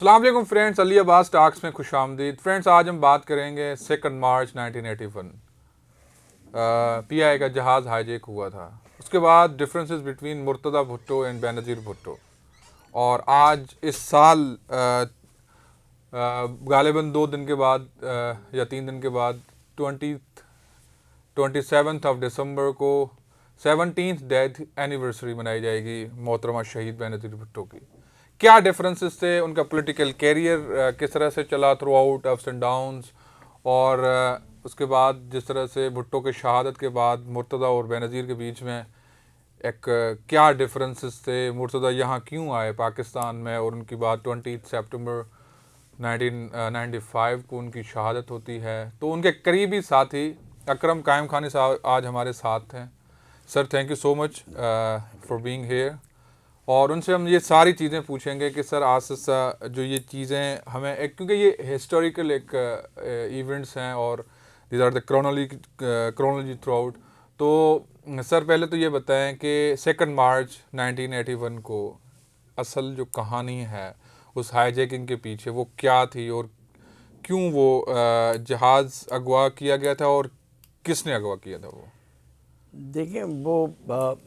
السلام علیکم فرینڈس، علی عباس ٹاکس میں خوش آمدید۔ فرینڈس، آج ہم بات کریں گے 2 مارچ 1981 پی آئی کا جہاز ہائی جیک ہوا تھا۔ اس کے بعد differences between Murtaza Bhutto and Benazir Bhutto, اور آج اس سال غالباً 2 دن کے بعد یا 3 دن کے بعد 27 دسمبر کو 17th ڈیتھ اینیورسری منائی جائے گی محترمہ شہید بینظیر بھٹو کی۔ کیا ڈفرینسز تھے، ان کا پولیٹیکل کیریئر کس طرح سے چلا through out ups and downs, اور اس کے بعد جس طرح سے بھٹو کے شہادت کے بعد مرتضیٰ اور بینظیر کے بیچ میں ایک کیا ڈفرینسز تھے، مرتضیٰ یہاں کیوں آئے پاکستان میں، اور ان کی بات 20 سپٹمبر 1995 کو ان کی شہادت ہوتی ہے۔ تو ان کے قریبی ساتھی اکرم قائم خانی صاحب آج ہمارے ساتھ ہیں۔ Sir, thank you so much for being here, اور ان سے ہم یہ ساری چیزیں پوچھیں گے کہ سر آسا جو یہ چیزیں ہمیں کیونکہ یہ ہسٹوریکل ایک ایونٹس ہیں اور these are the chronology throughout, تو سر پہلے تو یہ بتائیں کہ 2 مارچ 1981 کو اصل جو کہانی ہے اس ہائی جیکنگ کے پیچھے وہ کیا تھی، اور کیوں وہ جہاز اغوا کیا گیا تھا، اور کس نے اغوا کیا تھا وہ؟ دیکھیں، وہ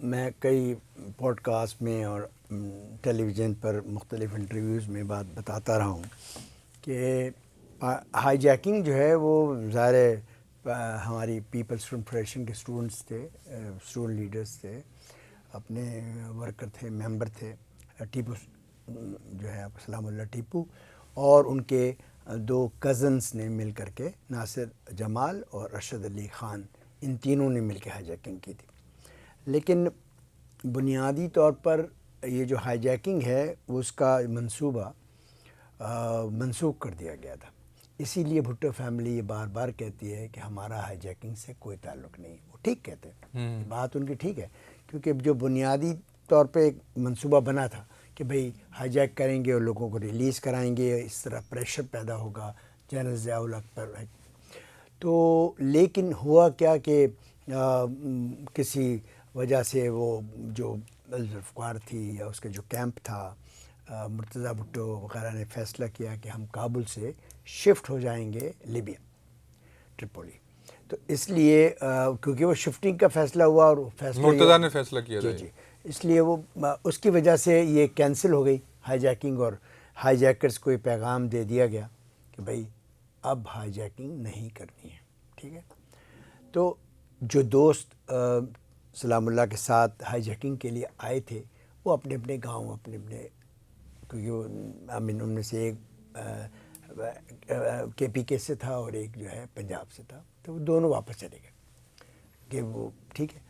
میں کئی پوڈ کاسٹ میں اور ٹیلی ویژن پر مختلف انٹرویوز میں بات بتاتا رہا ہوں کہ ہائی جیکنگ جو ہے وہ ظاہر ہماری پیپلز اسٹوڈنٹ فیڈریشن کے اسٹوڈنٹس تھے، اسٹوڈنٹ لیڈرز تھے، اپنے ورکر تھے، ممبر تھے، ٹیپو جو ہے سلام اللہ ٹیپو اور ان کے 2 کزنس نے مل کر کے، ناصر جمال اور رشد علی خان، ان تینوں نے مل کے ہائی جیکنگ کی تھی۔ لیکن بنیادی طور پر یہ جو ہائی جیکنگ ہے اس کا منصوبہ منسوخ کر دیا گیا تھا۔ اسی لیے بھٹو فیملی یہ بار بار کہتی ہے کہ ہمارا ہائی جیکنگ سے کوئی تعلق نہیں۔ وہ ٹھیک کہتے ہیں، بات ان کی ٹھیک ہے، کیونکہ جو بنیادی طور پہ ایک منصوبہ بنا تھا کہ بھئی ہائی جیک کریں گے اور لوگوں کو ریلیز کرائیں گے، اس طرح پریشر پیدا ہوگا جنرل ضیاء الحق پر۔ تو لیکن ہوا کیا کہ کسی وجہ سے وہ جو ذوالفقار تھی یا اس کا جو کیمپ تھا، مرتضیٰ بھٹو وغیرہ نے فیصلہ کیا کہ ہم کابل سے شفٹ ہو جائیں گے لیبیا، ٹرپولی۔ تو اس لیے کیونکہ وہ شفٹنگ کا فیصلہ ہوا، اور فیصلہ مرتضیٰ نے فیصلہ کیا تھا، جی، اس لیے وہ اس کی وجہ سے یہ کینسل ہو گئی ہائی جیکنگ، اور ہائی جیکرز کو یہ پیغام دے دیا گیا کہ بھئی اب ہائی جیکنگ نہیں کرنی ہے، ٹھیک ہے۔ تو جو دوست سلام اللہ کے ساتھ ہائی جیکنگ کے لیے آئے تھے وہ اپنے اپنے گاؤں، اپنے کیونکہ وہ ان میں سے ایک کے پی کے سے تھا اور ایک جو ہے پنجاب سے تھا، تو وہ دونوں واپس چلے گئے کہ وہ ٹھیک ہے۔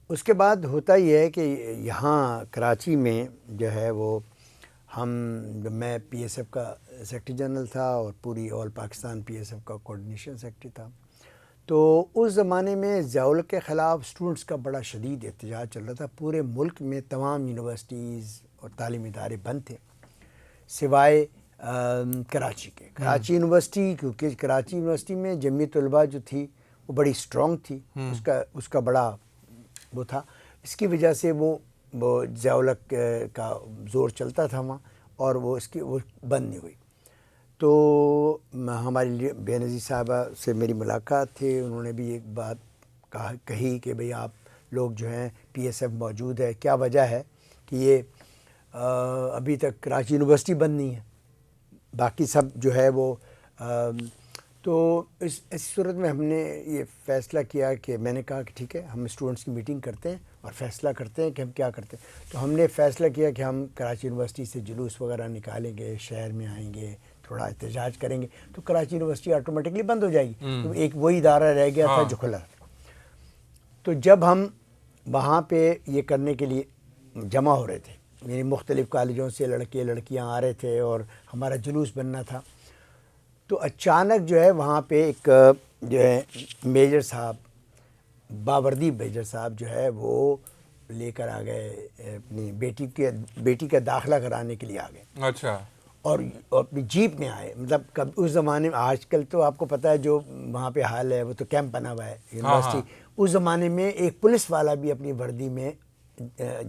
اس کے بعد ہوتا یہ ہے کہ یہاں کراچی میں جو ہے وہ میں پی ایس ایف کا سیکرٹری جنرل تھا اور پوری آل پاکستان پی ایس ایف کا کوآرڈینیشن سیکرٹری تھا۔ تو اس زمانے میں ضیاء الحق کے خلاف اسٹوڈنٹس کا بڑا شدید احتجاج چل رہا تھا۔ پورے ملک میں تمام یونیورسٹیز اور تعلیمی ادارے بند تھے سوائے کراچی کے۔ کراچی یونیورسٹی، کیونکہ کراچی یونیورسٹی میں جمعیت طلباء جو تھی وہ بڑی اسٹرانگ تھی، اس کا بڑا وہ تھا، اس کی وجہ سے وہ ضیاء الحق کا زور چلتا تھا وہاں، اور وہ بند نہیں ہوئی۔ تو ہماری بینظیر صاحبہ سے میری ملاقات تھی، انہوں نے بھی ایک بات کہی کہ بھئی آپ لوگ جو ہیں پی ایس ایف موجود ہے، کیا وجہ ہے کہ یہ ابھی تک کراچی یونیورسٹی بند نہیں ہے، باقی سب جو ہے وہ تو اس صورت میں ہم نے یہ فیصلہ کیا کہ میں نے کہا کہ ٹھیک ہے، ہم اسٹوڈنٹس کی میٹنگ کرتے ہیں اور فیصلہ کرتے ہیں کہ ہم کیا کرتے ہیں۔ تو ہم نے فیصلہ کیا کہ ہم کراچی یونیورسٹی سے جلوس وغیرہ نکالیں گے، شہر میں آئیں گے، تھوڑا احتجاج کریں گے، تو کراچی یونیورسٹی آٹومیٹکلی بند ہو جائے گی۔ تو ایک وہی ادارہ رہ گیا تھا جو کھلا۔ تو جب ہم وہاں پہ یہ کرنے کے لیے جمع ہو رہے تھے، یعنی مختلف کالجوں سے لڑکے لڑکیاں آ رہے تھے اور ہمارا جلوس بننا تھا، تو اچانک جو ہے وہاں پہ ایک جو ہے میجر صاحب، باوردی میجر صاحب جو ہے وہ لے کر آ گئے اپنی بیٹی کا داخلہ کرانے کے لیے آ گئے۔ اچھا۔ اور اپنی جیپ میں آئے، مطلب اس زمانے میں، آج کل تو آپ کو پتہ ہے جو وہاں پہ حال ہے، وہ تو کیمپ بنا ہوا ہے یونیورسٹی، اس زمانے میں ایک پولیس والا بھی اپنی وردی میں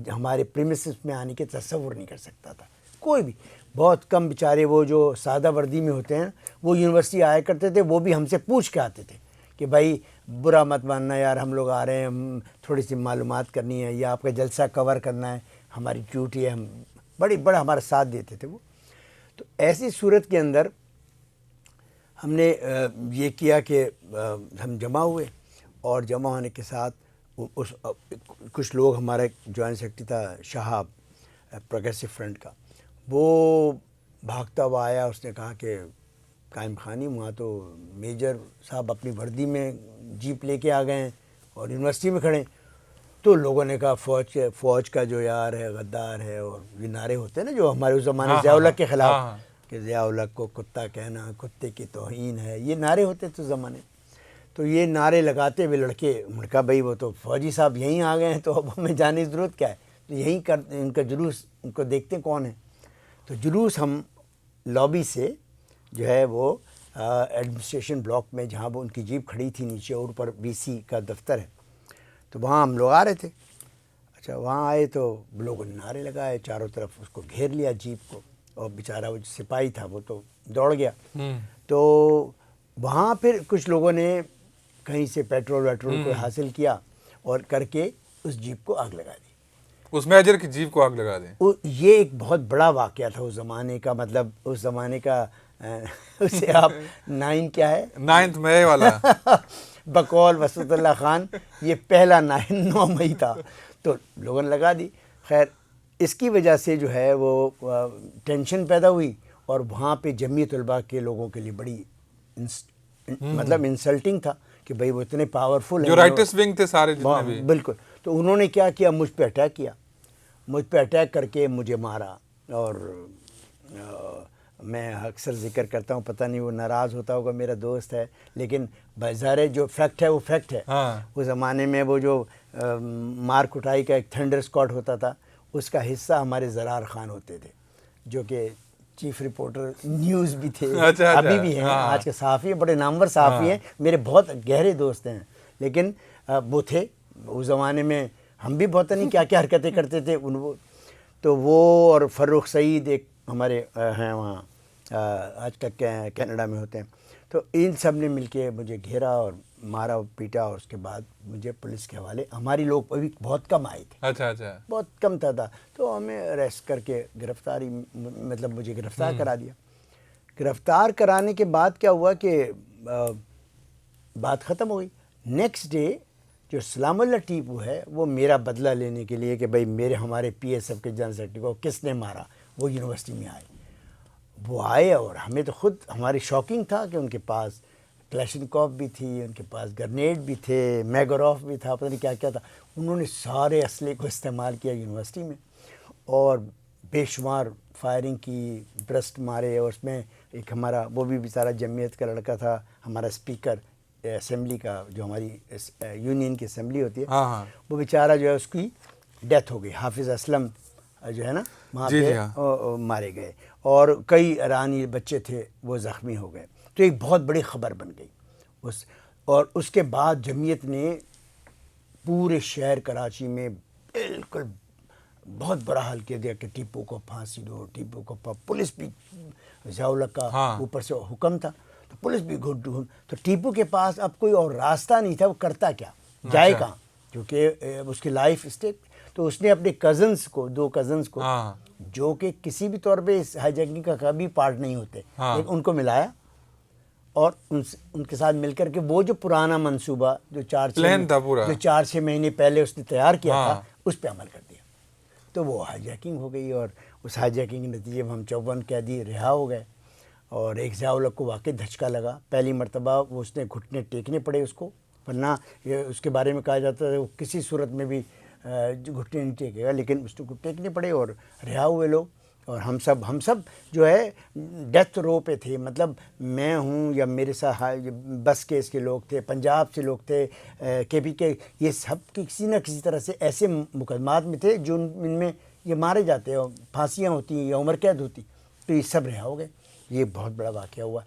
ہمارے پریمیسز میں آنے کے تصور نہیں کر سکتا تھا، کوئی بھی۔ بہت کم بیچارے وہ جو سادہ وردی میں ہوتے ہیں وہ یونیورسٹی آیا کرتے تھے، وہ بھی ہم سے پوچھ کے آتے تھے کہ بھائی برا مت ماننا یار، ہم لوگ آ رہے ہیں، ہم تھوڑی سی معلومات کرنی ہے یا آپ کا جلسہ کور کرنا ہے، ہماری ڈیوٹی ہے، ہم بڑا ہمارا ساتھ دیتے تھے وہ. تو ایسی صورت کے اندر ہم نے یہ کیا کہ ہم جمع ہوئے، اور جمع ہونے کے ساتھ کچھ لوگ، ہمارا جوائنٹ سیکرٹری تھا شہاب پروگریسو فرنٹ کا، وہ بھاگتا ہوا آیا. اس نے کہا کہ قائم خانی وہاں تو میجر صاحب اپنی وردی میں جیپ لے کے آ گئے ہیں اور یونیورسٹی میں کھڑے ہیں. تو لوگوں نے کہا فوج کا جو یار ہے غدار ہے، اور یہ نعرے ہوتے ہیں نا جو ہمارے اس زمانے ضیاء الحق کے خلاف، کہ ضیاء الحق کو کتا کہنا کتے کی توہین ہے، یہ نعرے ہوتے تھے اس زمانے. تو یہ نعرے لگاتے ہوئے لڑکے، انہوں نے کہا بھائی وہ تو فوجی صاحب یہیں آ گئے ہیں تو اب ہمیں جانے کی ضرورت کیا ہے، تو یہیں ان کا جلوس ان کو دیکھتے ہیں کون ہے. تو جلوس ہم لابی سے جو ہے وہ ایڈمنسٹریشن بلاک میں، جہاں وہ ان کی جیپ کھڑی تھی نیچے، اور اوپر بی سی کا دفتر ہے، تو وہاں ہم لوگ آ رہے تھے. اچھا وہاں آئے تو لوگوں نے نعرے لگائے، چاروں طرف اس کو گھیر لیا جیپ کو، اور بیچارہ وہ سپاہی تھا وہ تو دوڑ گیا. تو وہاں پھر کچھ لوگوں نے کہیں سے پیٹرول کو حاصل کیا اور کر کے اس جیپ کو آگ لگا دی. اس میجر کی جیپ کو آگ لگا دیں. یہ ایک بہت بڑا واقعہ تھا اس زمانے کا، مطلب اس زمانے کا اسے آپ 9 مئی والا بقول وسعت اللہ خان، یہ پہلا 9 مئی تھا، تو لوگوں نے لگا دی. خیر اس کی وجہ سے جو ہے وہ ٹینشن پیدا ہوئی، اور وہاں پہ جمعیت علماء کے لوگوں کے لیے بڑی مطلب انسلٹنگ تھا کہ بھئی وہ اتنے پاورفل ہیں، جو رائٹس ونگ تھے سارے جتنے بھی. بالکل. تو انہوں نے کیا کیا، مجھ پہ اٹیک کیا، مجھ پہ اٹیک کر کے مجھے مارا. اور میں اکثر ذکر کرتا ہوں، پتہ نہیں وہ ناراض ہوتا ہوگا، میرا دوست ہے، لیکن بظاہر جو فیکٹ ہے وہ فیکٹ ہے. اس زمانے میں وہ جو مار کٹائی کا ایک تھنڈر اسکواڈ ہوتا تھا، اس کا حصہ ہمارے زرار خان ہوتے تھے، جو کہ چیف رپورٹر نیوز بھی تھے، ابھی بھی ہیں، آج کے صحافی ہیں، بڑے نامور صحافی ہیں، میرے بہت گہرے دوست ہیں. لیکن وہ تھے اس زمانے میں، ہم بھی بہت نہیں کیا کیا حرکتیں کرتے تھے تو وہ. اور فروخ سعید ایک ہمارے ہیں وہاں، آج تک کینیڈا میں ہوتے ہیں. تو ان سب نے مل کے مجھے گھیرا اور مارا پیٹا، اور اس کے بعد مجھے پولیس کے حوالے. ہماری لوگ ابھی بہت کم آئے تھے، اچھا بہت کم تعداد، تو ہمیں اریسٹ کر کے گرفتاری، مطلب مجھے گرفتار کرا دیا. گرفتار کرانے کے بعد کیا ہوا کہ بات ختم ہو گئی. نیکسٹ ڈے جو سلام اللہ ٹیپو ہے، وہ میرا بدلہ لینے کے لیے کہ بھئی ہمارے پی ایس ایف کے جنرل سیکرٹری کو کس نے مارا، وہ یونیورسٹی میں آئے. وہ آئے اور ہمیں تو خود ہماری شاکنگ تھا کہ ان کے پاس کلیشنکوف بھی تھی، ان کے پاس گرنیڈ بھی تھے، میگروف بھی تھا، پتہ نہیں کیا کیا تھا. انہوں نے سارے اسلحے کو استعمال کیا یونیورسٹی میں، اور بے شمار فائرنگ کی، برسٹ مارے. اور اس میں ایک ہمارا وہ بھی بیچارہ جمعیت کا لڑکا تھا، ہمارا اسپیکر اسمبلی کا، جو ہماری یونین کی اسمبلی ہوتی ہے، وہ بیچارہ جو ہے اس کی ڈیتھ ہو گئی. حافظ اسلم جو ہے نا وہاں پہ مارے گئے، اور کئی ایرانی بچے تھے وہ زخمی ہو گئے. تو ایک بہت بڑی خبر بن گئی اور اس کے بعد جمعیت نے پورے شہر کراچی میں بالکل بہت برا حال کیا دیا کہ ٹیپو کو پھانسی دو، ٹیپو کو. پولیس بھی، ضیاء الحق کا اوپر سے حکم تھا، تو پولیس بھی گھٹ. تو ٹیپو کے پاس اب کوئی اور راستہ نہیں تھا، وہ کرتا کیا، جائے کہاں، کیونکہ اس کی لائف اسٹیک. تو اس نے اپنے کزنس کو، 2 کزنس کو، جو کہ کسی بھی طور پہ اس ہائی جیکنگ کا کبھی پارٹ نہیں ہوتے، لیکن ان کو ملایا، اور ان کے ساتھ مل کر کے وہ جو پرانا منصوبہ جو 4-6 مہینے پہلے اس نے تیار کیا تھا، اس پہ عمل کر دیا. تو وہ ہائی جیکنگ ہو گئی، اور اس ہائی جیکنگ کے نتیجے میں ہم 54 قیدی رہا ہو گئے. اور ایک ضیاء الحق کو واقعی دھچکا لگا، پہلی مرتبہ وہ اس نے گھٹنے ٹیکنے پڑے اس کو، ورنہ اس کے بارے میں کہا جاتا ہے وہ کسی صورت میں بھی گھٹنے نہیں ٹیکے گا، لیکن اس کو ٹیکنے پڑے اور رہا ہوئے لوگ. اور ہم سب جو ہے ڈیتھ رو پہ تھے. مطلب میں ہوں یا میرے ساتھ بس کے اس کے لوگ تھے، پنجاب سے لوگ تھے، کے پی کے، یہ سب کسی نہ کسی طرح سے ایسے مقدمات میں تھے جو ان میں یہ مارے جاتے ہیں، پھانسیاں ہوتی ہیں یا عمر قید ہوتی. تو یہ سب رہا ہو گئے. یہ بہت بڑا واقعہ ہوا.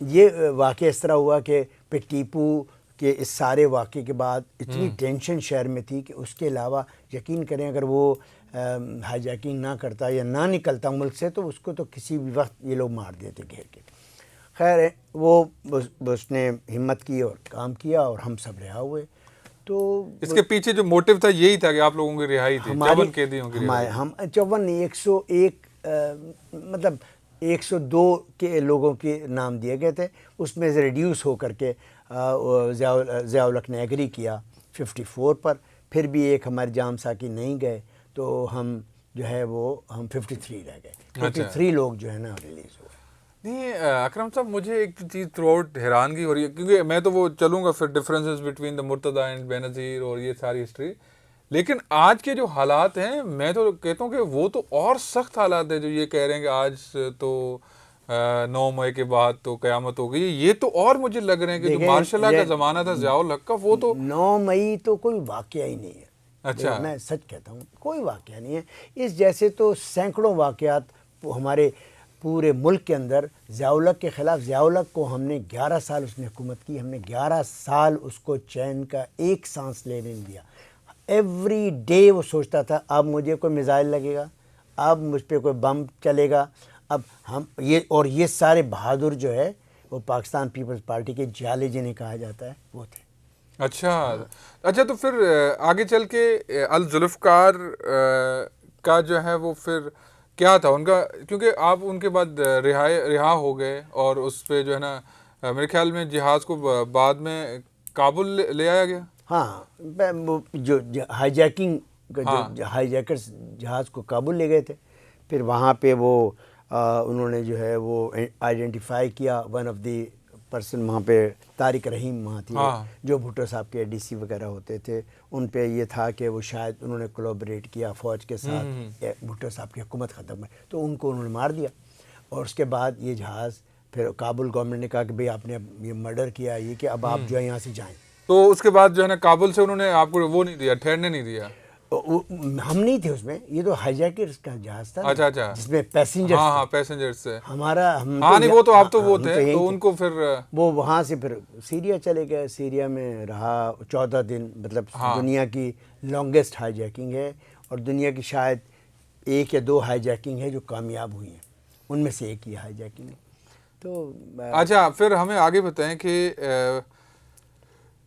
یہ واقعہ اس طرح ہوا کہ پھر ٹیپو کہ اس سارے واقعے کے بعد اتنی ٹینشن شہر میں تھی کہ اس کے علاوہ یقین کریں اگر وہ ہائی جیکنگ نہ کرتا یا نہ نکلتا ملک سے تو اس کو تو کسی بھی وقت یہ لوگ مار دیتے گھیر کے. خیر ہے وہ اس نے ہمت کی اور کام کیا اور ہم سب رہا ہوئے. تو اس کے پیچھے جو موٹیو تھا یہی تھا کہ آپ لوگوں کی رہائی تھی, 54 قیدیوں کی رہائی. ہم 101 مطلب 102 کے لوگوں کے نام دیے گئے تھے, اس میں سے ریڈیوس ہو کر کے ضیاء الحق نے ایگری کیا 54 پر. پھر بھی ایک ہمارے جام ساکی نہیں گئے تو ہم جو ہے وہ ہم 53 رہ گئے. 53 لوگ جو ہے نا ریلیز ہوئے. نہیں اکرم صاحب, مجھے ایک چیز تھرو آؤٹ حیرانگی ہو رہی ہے, کیونکہ میں تو وہ چلوں گا پھر differences between the Murtaza and Benazir اور یہ ساری ہسٹری, لیکن آج کے جو حالات ہیں میں تو کہتا ہوں کہ وہ تو اور سخت حالات ہیں. جو یہ کہہ رہے ہیں کہ آج تو 9 مئی کے بعد تو قیامت ہو گئی, یہ تو اور مجھے لگ رہے ہیں کہ جو مارشل لا کا زمانہ تھا ضیاء الحق کا, وہ تو 9 مئی تو کوئی واقعہ ہی نہیں ہے. اچھا, میں سچ کہتا ہوں کوئی واقعہ نہیں ہے. اس جیسے تو سینکڑوں واقعات ہمارے پورے ملک کے اندر. ضیاء الحق کے خلاف, ضیاء الحق کو ہم نے 11 سال اس نے حکومت کی, ہم نے 11 سال اس کو چین کا ایک سانس لینے نہیں دیا. ایوری ڈے وہ سوچتا تھا اب مجھے کوئی میزائل لگے گا, اب مجھ پہ کوئی بم چلے گا, اب ہم یہ سارے بہادر جو ہے وہ پاکستان پیپلز پارٹی کے جالے جنہیں کہا جاتا ہے وہ تھے. اچھا تو پھر آگے چل کے الذوالفقار کا جو ہے وہ پھر کیا تھا ان کا, کیونکہ آپ ان کے بعد رہا ہو گئے اور اس پہ جو ہے نا میرے خیال میں جہاز کو بعد میں کابل لے آیا گیا. ہاں, جو ہائی جیکنگ جو ہائی جیکرز جہاز کو کابل لے گئے تھے, پھر وہاں پہ وہ انہوں نے جو ہے وہ آئیڈینٹیفائی کیا. ون آف دی پرسن وہاں پہ طارق رحیم وہاں تھے جو بھٹو صاحب کے ڈی سی وغیرہ ہوتے تھے. ان پہ یہ تھا کہ وہ شاید انہوں نے کولیبریٹ کیا فوج کے ساتھ, بھٹو صاحب کی حکومت ختم ہے تو ان کو انہوں نے مار دیا. اور اس کے بعد یہ جہاز پھر کابل گورنمنٹ نے کہا کہ بھئی آپ نے یہ مرڈر کیا, یہ کہ اب آپ جو ہے یہاں سے جائیں. تو اس کے بعد جو ہے نا کابل سے انہوں نے آپ کو وہ نہیں دیا, ٹھہرنے نہیں دیا. ہم نہیں تھے اس میں, یہ تو ہائی جیکرز کا جہاز تھا. اچھا جس میں پیسنجر. ہاں پیسنجر سے ہمارا نہیں وہ تو آپ تو وہ تھے تو ان کو پھر وہ وہاں سے پھر سیریا چلے گئے. سیریا میں رہا 14 دن, مطلب دنیا کی لانگسٹ ہائی جیکنگ ہے اور دنیا کی شاید 1 یا 2 ہائی جیکنگ ہے جو کامیاب ہوئی ہیں, ان میں سے ایک ہی ہائی جیکنگ ہے. تو اچھا پھر ہمیں آگے بتائیں کہ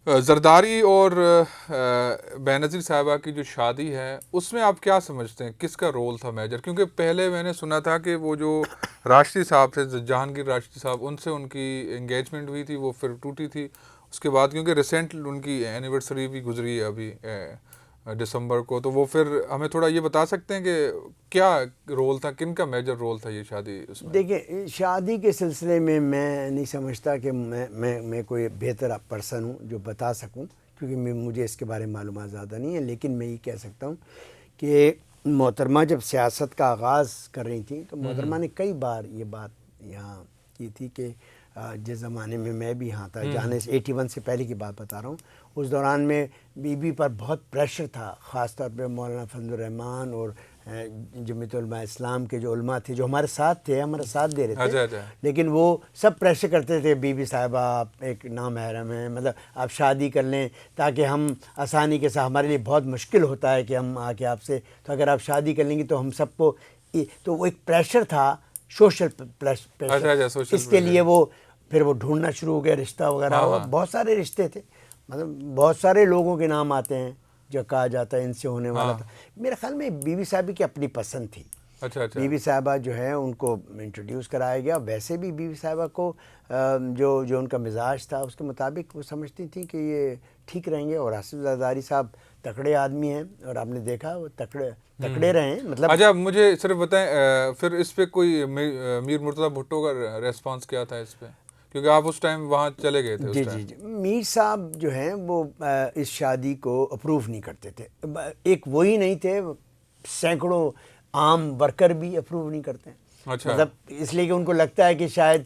زرداری اور بینظیر صاحبہ کی جو شادی ہے اس میں آپ کیا سمجھتے ہیں, کس کا رول تھا میجر؟ کیونکہ پہلے میں نے سنا تھا کہ وہ جو راشٹری صاحب تھے, جہانگیر راشٹری صاحب, ان سے ان کی انگیجمنٹ ہوئی تھی, وہ پھر ٹوٹی تھی اس کے بعد, کیونکہ ریسنٹ ان کی اینیورسری بھی گزری ہے ابھی دسمبر کو. تو وہ پھر ہمیں تھوڑا یہ بتا سکتے ہیں کہ کیا رول تھا, کن کا میجر رول تھا یہ شادی اس میں؟ دیکھیں شادی کے سلسلے میں نہیں سمجھتا کہ میں کوئی بہتر پرسن ہوں جو بتا سکوں, کیونکہ مجھے اس کے بارے میں معلومات زیادہ نہیں ہے. لیکن میں یہ کہہ سکتا ہوں کہ محترمہ جب سیاست کا آغاز کر رہی تھیں تو محترمہ نے کئی بار یہ بات یہاں کی تھی کہ جس زمانے میں میں بھی یہاں تھا, جانے سے 81 سے پہلے کی بات بتا رہا ہوں, اس دوران میں بی بی پر بہت پریشر تھا, خاص طور پہ مولانا فضل الرحمان اور جمعیت علماء اسلام کے جو علماء تھے جو ہمارے ساتھ تھے, ہمارا ساتھ دے رہے تھے. لیکن وہ سب پریشر کرتے تھے, بی بی صاحبہ آپ ایک نامحرم ہیں, مطلب آپ شادی کر لیں تاکہ ہم آسانی کے ساتھ, ہمارے لیے بہت مشکل ہوتا ہے کہ ہم آ کے آپ سے, تو اگر آپ شادی کر لیں گی تو ہم سب کو, تو وہ ایک پریشر تھا سوشل پریشر. اس کے لیے وہ پھر وہ ڈھونڈنا شروع ہو گیا رشتہ وغیرہ. بہت سارے رشتے تھے, مطلب بہت سارے لوگوں کے نام آتے ہیں جو کہا جاتا ہے ان سے ہونے والا تھا. میرے خیال میں بی بی صاحبہ کی اپنی پسند تھی. بی بی صاحبہ جو ہے ان کو انٹروڈیوس کرایا گیا. ویسے بھی بی بی صاحبہ کو جو ان کا مزاج تھا اس کے مطابق وہ سمجھتی تھیں کہ یہ ٹھیک رہیں گے. اور آصف زرداری صاحب تکڑے آدمی ہیں اور آپ نے دیکھا وہ تکڑے رہے ہیں. مطلب اچھا مجھے صرف بتائیں پھر اس پہ کوئی میر مرتضیٰ بھٹو کا ریسپانس کیا تھا اس پہ, کیونکہ آپ اس ٹائم وہاں چلے گئے تھے. جی میر صاحب جو ہیں وہ اس شادی کو اپروو نہیں کرتے تھے. ایک وہی نہیں تھے, سینکڑوں عام ورکر بھی اپروو نہیں کرتے ہیں. مطلب اس لیے کہ ان کو لگتا ہے کہ شاید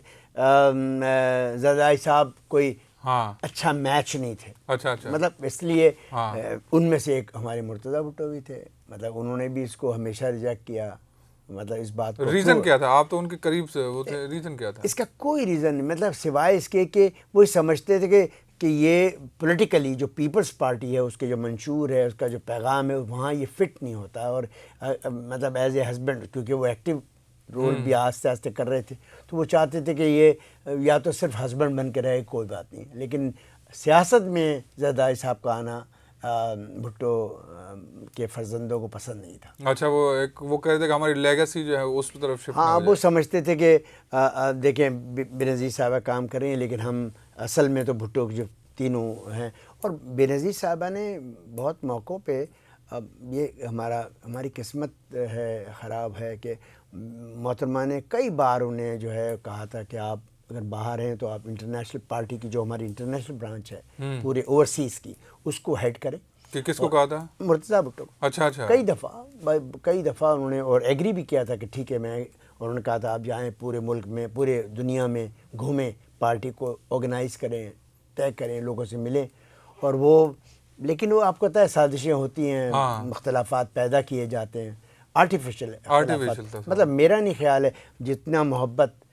زرداری صاحب کوئی اچھا میچ نہیں تھے. مطلب اس لیے ان میں سے ایک ہمارے مرتضیٰ بھٹو بھی تھے, مطلب انہوں نے بھی اس کو ہمیشہ ریجیکٹ کیا. مطلب اس بات کو ریزن کیا تھا, آپ تو ان کے قریب سے وہ تھے, ریزن کیا تھا؟ اس کا کوئی ریزن نہیں, مطلب سوائے اس کے کہ وہ سمجھتے تھے کہ کہ یہ پولیٹیکلی جو پیپلز پارٹی ہے اس کے جو منشور ہے، اس کا جو پیغام ہے، وہاں یہ فٹ نہیں ہوتا. اور مطلب ایز اے ہسبینڈ، کیونکہ وہ ایکٹیو رول بھی آہستہ آہستہ کر رہے تھے، تو وہ چاہتے تھے کہ یہ یا تو صرف ہسبینڈ بن کے رہے، کوئی بات نہیں. لیکن سیاست میں زرداری صاحب کا آنا بھٹو کے فرزندوں کو پسند نہیں تھا. اچھا، وہ کہہ رہے تھے کہ ہماری لیگیسی جو ہے اس طرف شفٹ ہاں، وہ سمجھتے تھے کہ دیکھیں بینظیر صاحبہ کام کر رہی ہیں، لیکن ہم اصل میں تو بھٹو جو تینوں ہیں. اور بینظیر صاحبہ نے بہت موقعوں پہ، اب یہ ہماری قسمت ہے، خراب ہے کہ محترمہ نے کئی بار انہیں جو ہے کہا تھا کہ آپ اگر باہر ہیں تو آپ انٹرنیشنل پارٹی کی جو ہماری انٹرنیشنل برانچ ہے پورے اوورسیز کی، اس کو ہیڈ کریں. کہ کس کو کہا تھا؟ مرتضیٰ بھٹو. اچھا اچھا. کئی دفعہ انہوں نے اور ایگری بھی کیا تھا کہ ٹھیک ہے میں، اور انہوں نے کہا تھا آپ جائیں پورے ملک میں، پورے دنیا میں گھومیں، پارٹی کو آرگنائز کریں، طے کریں، لوگوں سے ملیں. اور وہ، لیکن وہ آپ کو پتہ ہے سازشیں ہوتی ہیں، اختلافات پیدا کیے جاتے ہیں، آرٹیفیشل اختلافات. مطلب میرا نہیں خیال ہے جتنا محبت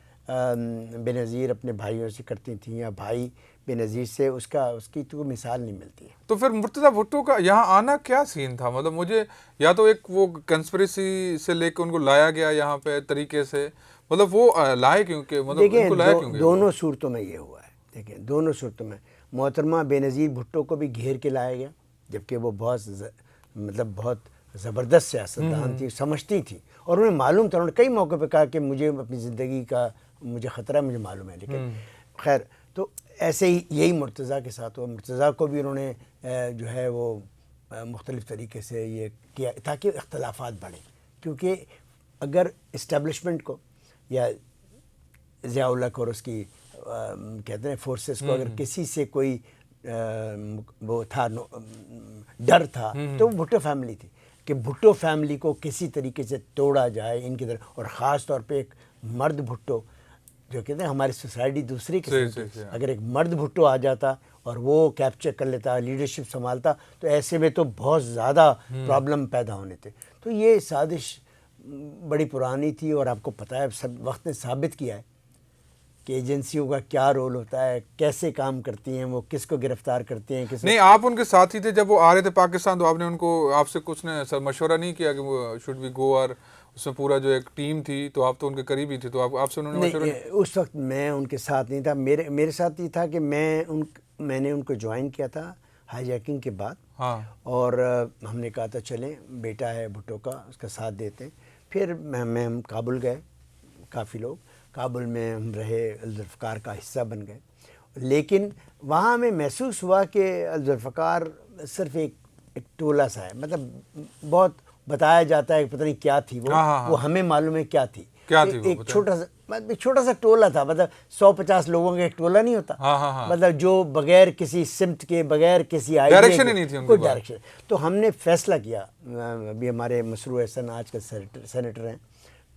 بینظیر اپنے بھائیوں سے کرتی تھیں یا بھائی بینظیر سے، اس کی تو مثال نہیں ملتی ہے. تو پھر مرتضیٰ بھٹو کا یہاں آنا کیا سین تھا؟ مطلب مجھے یا تو ایک وہ کنسپریسی سے لے کے ان کو لایا گیا یہاں پہ طریقے سے، مطلب وہ لائے کیوں کہ مطلب ان کو لایا کیوں گیا؟ دونوں صورتوں میں یہ ہوا ہے. دیکھیں دونوں صورتوں میں محترمہ بینظیر بھٹو کو بھی گھیر کے لایا گیا، جبکہ وہ بہت زبردست سیاستدان تھی، سمجھتی تھی، اور انہیں معلوم تھا. انہوں نے کئی موقع پہ کہا کہ مجھے اپنی زندگی کا مجھے خطرہ ہے، مجھے معلوم ہے. لیکن خیر، تو ایسے ہی یہی مرتضیٰ کے ساتھ ہوا. مرتضیٰ کو بھی انہوں نے جو ہے وہ مختلف طریقے سے یہ کیا تاکہ اختلافات بڑھیں. کیونکہ اگر اسٹیبلشمنٹ کو یا ضیاء الحق اور اس کی کہتے ہیں فورسز کو اگر کسی سے کوئی وہ تھا، ڈر تھا، تو وہ بھٹو فیملی تھی کہ بھٹو فیملی کو کسی طریقے سے توڑا جائے ان کی طرف. اور خاص طور پہ ایک مرد بھٹو، جو کہتے ہیں ہماری سوسائٹی دوسری قسم کی، اگر ایک مرد بھٹو آ جاتا اور وہ کیپچر کر لیتا، لیڈرشپ سنبھالتا، تو ایسے میں تو بہت زیادہ پرابلم پیدا ہونے تھے. تو یہ سازش بڑی پرانی تھی، اور آپ کو پتہ ہے وقت نے ثابت کیا ہے کہ ایجنسیوں کا کیا رول ہوتا ہے، کیسے کام کرتی ہیں، وہ کس کو گرفتار کرتے ہیں. نہیں، آپ ان کے ساتھی تھے جب وہ آ رہے تھے پاکستان، تو آپ نے ان کو، آپ سے کچھ نے سر مشورہ نہیں کیا کہ وہ شوڈ بی گو؟ اور اس میں پورا جو ایک ٹیم تھی، تو آپ تو ان کے قریبی تھے، تو آپ سے انہوں نے مشورہ نہیں؟ اس وقت میں ان کے ساتھ نہیں تھا. میرے ساتھ یہ تھا کہ میں نے ان کو جوائن کیا تھا ہائی جیکنگ کے بعد. ہاں. اور ہم نے کہا تھا چلیں، بیٹا ہے بھٹو کا، اس کا ساتھ دیتے ہیں. پھر ہم کابل گئے، کافی لوگ کابل میں ہم رہے، الذوالفقار کا حصہ بن گئے. لیکن وہاں ہمیں محسوس ہوا کہ الذوالفقار صرف ایک ٹولہ سا ہے. مطلب بہت بتایا جاتا ہے کہ پتہ نہیں کیا تھی وہ ہمیں معلوم ہے کیا تھی. ایک چھوٹا سا ٹولہ تھا، مطلب 150 لوگوں کا ایک ٹولہ نہیں ہوتا، مطلب جو بغیر کسی سمت کے، بغیر کسی ڈائریکشن ہی نہیں تھی، کوئی ڈائریکشن. تو ہم نے فیصلہ کیا، ابھی ہمارے مسرور حسن آج کے سینیٹر ہیں،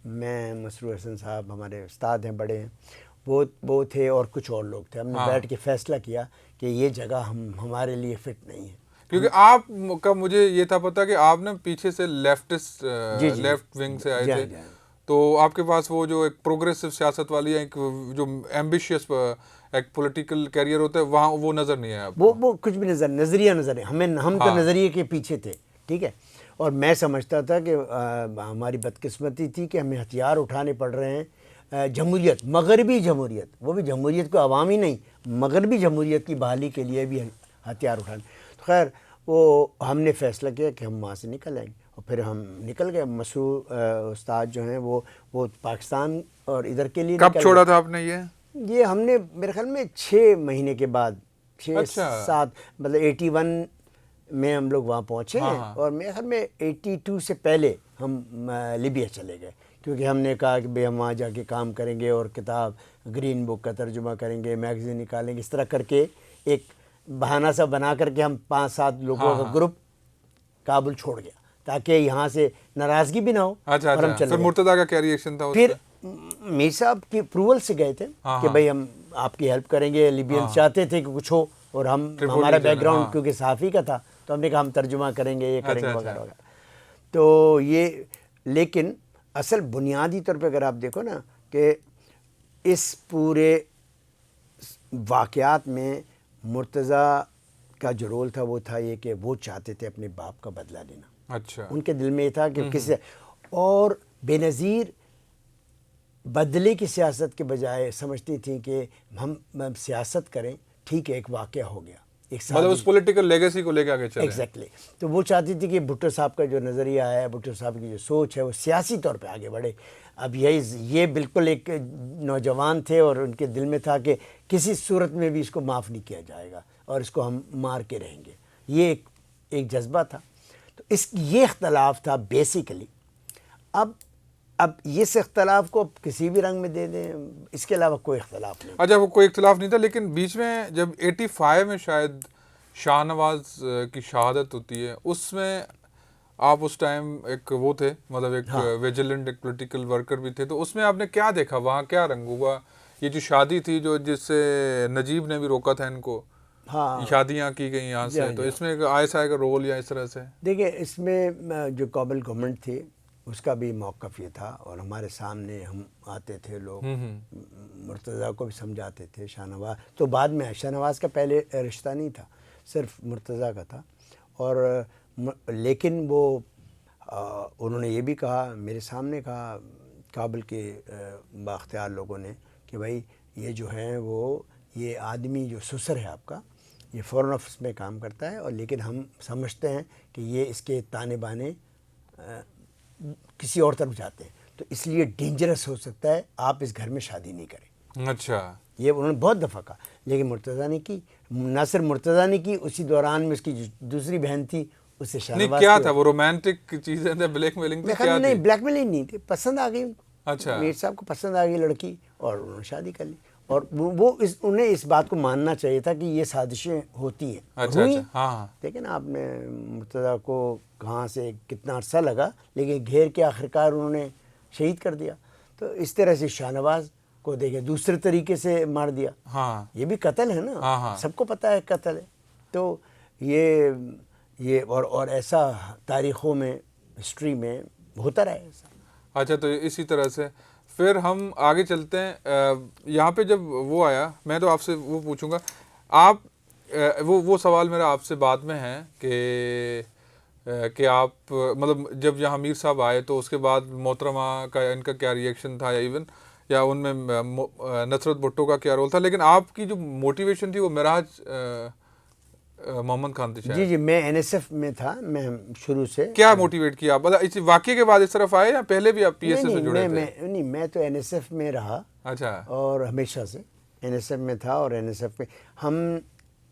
میں مسرور حسن صاحب ہمارے استاد ہیں، بڑے ہیں، وہ تھے، اور کچھ اور لوگ تھے. ہم نے بیٹھ کے فیصلہ کیا کہ یہ جگہ ہمارے لیے فٹ نہیں ہے. کیونکہ آپ کا مجھے یہ تھا پتہ کہ آپ نے پیچھے سے لیفٹ ونگ سے آئے تھے، تو آپ کے پاس وہ جو ایک پروگریسو سیاست والی ہے، ایک جو ایمبیشیس ایک پولیٹیکل کیریئر ہوتا ہے، وہاں وہ نظر نہیں آیا. وہ کچھ بھی نظریہ نظر ہے. ہم تو نظریے کے پیچھے تھے، ٹھیک ہے. اور میں سمجھتا تھا کہ ہماری بدقسمتی تھی کہ ہمیں ہتھیار اٹھانے پڑ رہے ہیں جمہوریت، مغربی جمہوریت، وہ بھی جمہوریت کو عوامی نہیں، مغربی جمہوریت کی بحالی کے لیے بھی ہتھیار اٹھانے. خیر، وہ ہم نے فیصلہ کیا کہ ہم وہاں سے نکل آئیں گے، اور پھر ہم نکل گئے. مسرور استاد جو ہیں وہ پاکستان اور ادھر کے لیے. کب چھوڑا تھا آپ نے یہ ہم نے میرے خیال میں 6 مہینے کے بعد، 6-7، مطلب 81 میں ہم لوگ وہاں پہنچے ہیں. اور میرے خیال میں 82 سے پہلے ہم لیبیا چلے گئے، کیونکہ ہم نے کہا کہ بھئی ہم وہاں جا کے کام کریں گے، اور کتاب گرین بک کا ترجمہ کریں گے، میگزین نکالیں گے. اس طرح کر کے ایک بہانہ سا بنا کر کے ہم 5-7 لوگوں کا گروپ کابل چھوڑ گیا، تاکہ یہاں سے ناراضگی بھی نہ ہو. اور ہم چلے. پھر مرتضیٰ کا کیا ری ایکشن تھا؟ پھر میر صاحب کی اپروول سے گئے تھے کہ بھئی ہم آپ کی ہیلپ کریں گے. لیبین چاہتے تھے کہ کچھ ہو، اور ہمارا بیک گراؤنڈ کیونکہ صحافی کا تھا، تو ہم نے کہا ہم ترجمہ کریں گے، یہ کریں گے وغیرہ وغیرہ. تو یہ، لیکن اصل بنیادی طور پہ اگر آپ دیکھو نا کہ اس پورے واقعات میں مرتضیٰ کا جو رول تھا وہ تھا یہ کہ وہ چاہتے تھے اپنے باپ کا بدلہ لینا. اچھا. ان کے دل میں یہ تھا کہ کسی اور بے نظیر بدلے کی سیاست کے بجائے سمجھتی تھیں کہ ہم سیاست کریں. ٹھیک ہے, ایک واقعہ ہو گیا, ایک مطلب اس پولیٹیکل لیگیسی کو لے کے آگے چلے. ایگزیکٹلی. تو وہ چاہتی تھی کہ بھٹو صاحب کا جو نظریہ ہے, بھٹو صاحب کی جو سوچ ہے, وہ سیاسی طور پہ آگے بڑھے. اب یہ بالکل ایک نوجوان تھے اور ان کے دل میں تھا کہ کسی صورت میں بھی اس کو معاف نہیں کیا جائے گا اور اس کو ہم مار کے رہیں گے. یہ ایک جذبہ تھا. تو یہ اختلاف تھا بیسیکلی. اب اس اختلاف کو کسی بھی رنگ میں دے دیں, اس کے علاوہ کوئی اختلاف نہیں. اچھا, وہ کوئی اختلاف نہیں تھا, لیکن بیچ میں جب 85 میں شاید شاہ نواز کی شہادت ہوتی ہے, اس میں آپ اس ٹائم ایک وہ تھے, مطلب ایک ویجیلنٹ, ایک پولیٹیکل ورکر بھی تھے, تو اس میں آپ نے کیا دیکھا, وہاں کیا رنگ ہوا؟ یہ جو شادی تھی جو جس سے نجیب نے بھی روکا تھا ان کو, شادیاں کی گئی یہاں سے, تو اس میں آئی ایس آئی کا رول یا اس طرح سے؟ دیکھیں, اس میں جو قابل گورنمنٹ تھی اس کا بھی موقف یہ تھا, اور ہمارے سامنے ہم آتے تھے لوگ, مرتضیٰ کو بھی سمجھاتے تھے. شاہ نواز تو بعد میں, شاہ نواز کا پہلے رشتہ نہیں تھا, صرف مرتضیٰ کا تھا. اور لیکن وہ انہوں نے یہ بھی کہا, میرے سامنے کہا کابل کے بااختیار لوگوں نے کہ بھائی یہ جو ہے وہ یہ آدمی جو سسر ہے آپ کا, یہ فورن آفس میں کام کرتا ہے, اور لیکن ہم سمجھتے ہیں کہ یہ اس کے تانے بانے کسی اور طرف جاتے ہیں, تو اس لیے ڈینجرس ہو سکتا ہے, آپ اس گھر میں شادی نہیں کریں. اچھا. یہ انہوں نے بہت دفعہ کہا, لیکن مرتضیٰ نے کی. نہ صرف مرتضیٰ نے کی, اسی دوران میں اس کی جو دوسری بہن تھی اسے شاہ نواز. کیا تھا وہ رومانٹک چیزیں تھے, بلیک میلنگ تھی, کیا تھی؟ نہیں, بلیک میلنگ نہیں تھی, پسند آ گئی ان کو. اچھا. میر صاحب کو پسند آ گئی لڑکی, اور انہوں نے شادی کر لی. اور وہ انہیں اس بات کو ماننا چاہیے تھا کہ یہ سازشیں ہوتی ہیں. اچھا. ہاں. لیکن آپ نے مرتضیٰ کو کہاں سے کتنا عرصہ لگا, لیکن گھیر کے آخرکار انہوں نے شہید کر دیا. تو اس طرح سے شاہ نواز کو دیکھے دوسرے طریقے سے مار دیا. ہاں. یہ بھی قتل ہے نا, سب کو پتہ ہے قتل ہے. تو یہ اور ایسا تاریخوں میں, ہسٹری میں ہوتا رہا ہے ایسا. اچھا, تو اسی طرح سے پھر ہم آگے چلتے ہیں. یہاں پہ جب وہ آیا, میں تو آپ سے وہ پوچھوں گا, آپ وہ سوال میرا آپ سے بعد میں ہے کہ آپ مطلب جب یہاں میر صاحب آئے تو اس کے بعد محترمہ کا ان کا کیا ریئیکشن تھا, یا ان میں نصرت بھٹو کا کیا رول تھا, لیکن آپ کی جو موٹیویشن تھی وہ معراج محمد خان تھی شاید. جی, میں این ایس ایف میں تھا, میں شروع سے. کیا موٹیویٹ کیا آپ, اس واقعے کے بعد اس طرف آئے یا پہلے بھی آپ پی ایس ایف سے جڑے تھے؟ نہیں, میں تو این ایس ایف میں رہا. اچھا. اور ہمیشہ سے این ایس ایف میں تھا, اور این ایس ایف میں ہم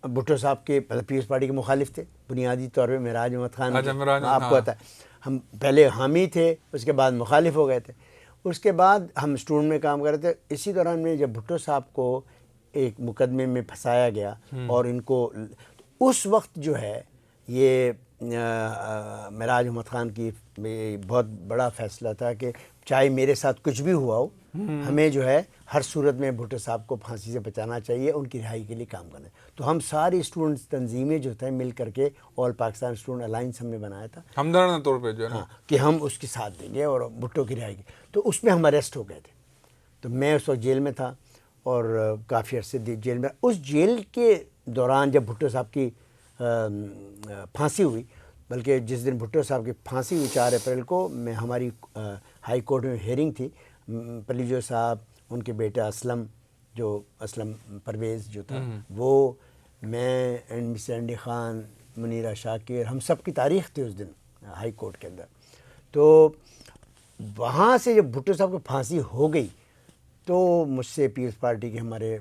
بھٹو صاحب کے پیپلز پارٹی کے مخالف تھے بنیادی طور پہ. معراج محمد خان آپ کو پتہ ہے, ہم پہلے حامی تھے, اس کے بعد مخالف ہو گئے تھے. اس کے بعد ہم اسٹوڈنٹ میں کام کر رہے تھے. اسی دوران میں جب بھٹو صاحب کو ایک مقدمے میں پھنسایا گیا, اور ان کو اس وقت جو ہے یہ معراج محمد خان کی بہت بڑا فیصلہ تھا کہ چاہے میرے ساتھ کچھ بھی ہوا ہو, ہمیں جو ہے ہر صورت میں بھٹو صاحب کو پھانسی سے بچانا چاہیے, ان کی رہائی کے لیے کام کرنا ہے. تو ہم ساری اسٹوڈنٹس تنظیمیں جو تھے مل کر کے آل پاکستان اسٹوڈنٹ الائنس ہم نے بنایا تھا, ہمدردانہ طور پہ جو ہے کہ ہم اس کے ساتھ دیں گے اور بھٹو کی رہائی کی. تو اس میں ہم اریسٹ ہو گئے تھے. تو میں اس وقت جیل میں تھا اور کافی عرصے جیل میں. اس جیل کے دوران جب بھٹو صاحب کی پھانسی ہوئی, بلکہ جس دن بھٹو صاحب کی پھانسی ہوئی 4 اپریل کو, میں ہماری ہائی کورٹ میں ہیئرنگ تھی. پلیجو صاحب, ان کے بیٹا اسلم پرویز جو تھا وہ, میں اینڈ مسٹر اینڈی خان, منیرہ شاکر, ہم سب کی تاریخ تھی اس دن ہائی کورٹ کے اندر. تو وہاں سے جب بھٹو صاحب کو پھانسی ہو گئی تو مجھ سے پیپلز پارٹی کے ہمارے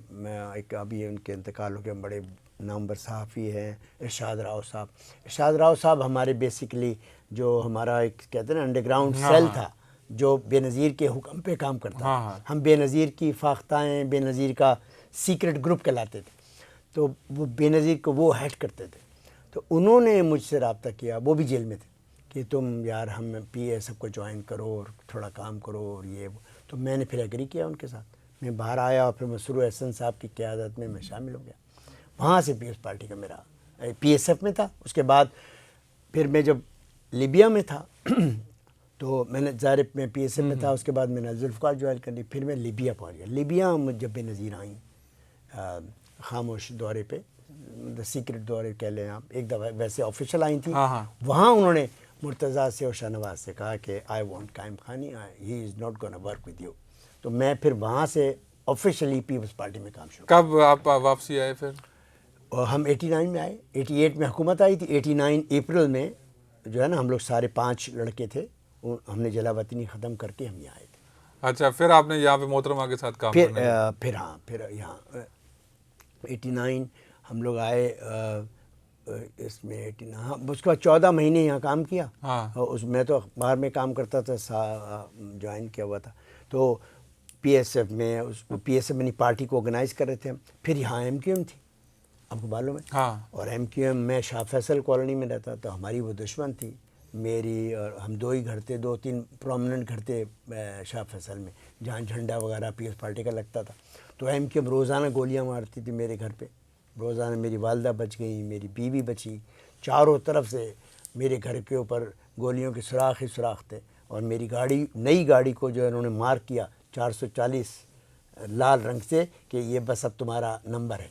ایک ابھی ان کے انتقال ہو گیا بڑے نامور صحافی ہیں ارشاد راؤ صاحب. ارشاد راؤ صاحب ہمارے بیسیکلی جو ہمارا ایک کہتے ہیں نا انڈر گراؤنڈ سیل تھا جو بے نظیر کے حکم پہ کام کرتا تھا. ہم بے نظیر کی فاختائیں, بے نظیر کا سیکرٹ گروپ کہلاتے تھے. تو وہ بے نظیر کو وہ ہیڈ کرتے تھے. تو انہوں نے مجھ سے رابطہ کیا, وہ بھی جیل میں تھے, کہ تم یار ہم پی ایس ایف کو جوائن کرو اور تھوڑا کام کرو اور یہ. تو میں نے پھر ایگری کیا ان کے ساتھ. میں باہر آیا اور پھر مسرور احسن صاحب کی قیادت میں شامل ہو گیا. وہاں سے پیپلز پارٹی کا میرا پی ایس ایف میں تھا. اس کے بعد پھر میں جب لیبیا میں تھا تو میں نے ظاہر میں پی ایس ایف میں تھا. اس کے بعد میں نے ذوالفقار جوائن کر لی. پھر میں لیبیا پہنچ گیا. لیبیا جب بے نظیر آئیں خاموش دورے پہ سیکرٹ دورے کہہ لیں آپ، ایک دفعہ ویسے آفیشیل آئی تھیں، ہاں ہاں وہاں انہوں نے مرتضیٰ سے اور شاہنواز سے کہا کہ آئی want Qaim Khani, he is not gonna work with you. تو میں پھر وہاں سے آفیشیلی پیپلز پارٹی میں کام شروع کب آپ واپسی آئے پھر؟ اور ہم 89 میں آئے. 88 میں حکومت آئی تھی. 89 اپریل میں جو ہے نا ہم لوگ سارے 5 لڑکے تھے، ہم نے جلا وطنی ختم کر کے ہم یہاں آئے تھے. اچھا پھر آپ نے یہاں پہ محترمہ کے ساتھ کام کرنے لگے؟ پھر یہاں 89 ہم لوگ آئے اس میں 89 ہاں اس کے بعد 14 مہینے یہاں کام کیا. ہاں اس میں تو باہر میں کام کرتا تھا، جوائن کیا ہوا تھا. تو پی ایس ایف میں پی ایس ایف میں پارٹی کو آرگنائز کر رہے تھے ہم. پھر یہاں ایم کیو ایم تھی، آپ کو معلوم ہے. ہاں اور ایم کیو ایم میں شاہ فیصل کالونی میں رہتا تو ہماری وہ دشمن تھی میری، اور ہم 2 ہی گھر تھے، 2-3 پرومیننٹ گھر تھے شاہ فیصل میں جہاں جھنڈا وغیرہ پی ایس پارٹی کا لگتا تھا. تو ایم کیو ایم روزانہ گولیاں مارتی تھی میرے گھر پہ، روزانہ. میری والدہ بچ گئی، میری بیوی بچی، چاروں طرف سے میرے گھر کے اوپر گولیوں کے سوراخ ہی سوراخ تھے. اور میری گاڑی، نئی گاڑی کو جو انہوں نے مارک کیا 440 لال رنگ سے کہ یہ بس اب تمہارا نمبر ہے.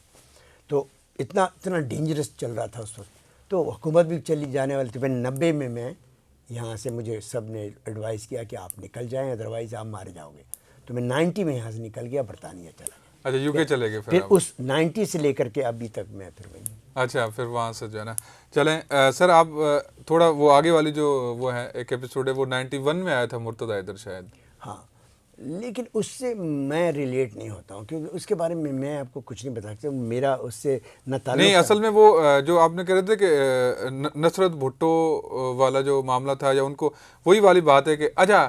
تو اتنا ڈینجرس چل رہا تھا اس وقت. تو حکومت بھی چلی جانے والی تھی. پھر 90 میں یہاں سے مجھے سب نے ایڈوائز کیا کہ آپ نکل جائیں ادروائز آپ مارے جاؤ گے. تو میں 90 میں یہاں سے نکل گیا، برطانیہ چلا گیا. اچھا یو کے چلے گئے پھر اس 90 سے لے کر کے ابھی تک میں پھر وہیں. اچھا پھر وہاں سے جو ہے نا چلیں سر آپ تھوڑا وہ آگے والی جو وہ ہے ایک ایپیسوڈ ہے وہ 91 میں آیا تھا مرتضیٰ حیدر شاید. ہاں لیکن اس سے میں ریلیٹ نہیں ہوتا ہوں کیونکہ اس کے بارے میں آپ کو کچھ نہیں بتا سکتا. میرا اس سے نہ تعلق نہیں اصل میں وہ جو آپ نے کہہ رہے تھے کہ نصرت بھٹو والا جو معاملہ تھا یا ان کو وہی والی بات ہے کہ اچھا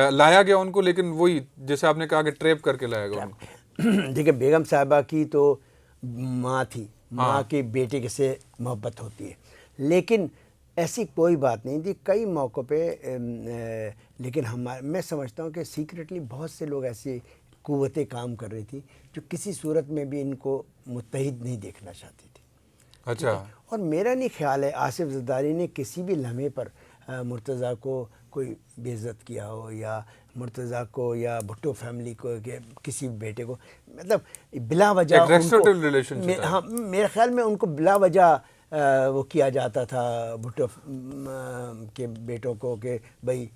لایا گیا ان کو، لیکن وہی جیسے آپ نے کہا کہ ٹریپ کر کے لایا گیا ان کو. دیکھیں بیگم صاحبہ کی تو ماں تھی، ماں کے بیٹے سے محبت ہوتی ہے، لیکن ایسی کوئی بات نہیں تھی کئی موقعوں پہ. لیکن میں سمجھتا ہوں کہ سیکریٹلی بہت سے لوگ ایسی قوتیں کام کر رہی تھی جو کسی صورت میں بھی ان کو متحد نہیں دیکھنا چاہتی تھی. اچھا اور میرا نہیں خیال ہے آصف زرداری نے کسی بھی لمحے پر مرتضیٰ کو کوئی بے عزت کیا ہو، یا مرتضیٰ کو یا بھٹو فیملی کو کہ کسی بیٹے کو، مطلب بلا وجہ ہاں میرے خیال میں ان کو بلا وجہ وہ کیا جاتا تھا بھٹو کے بیٹوں کو کہ بھائی.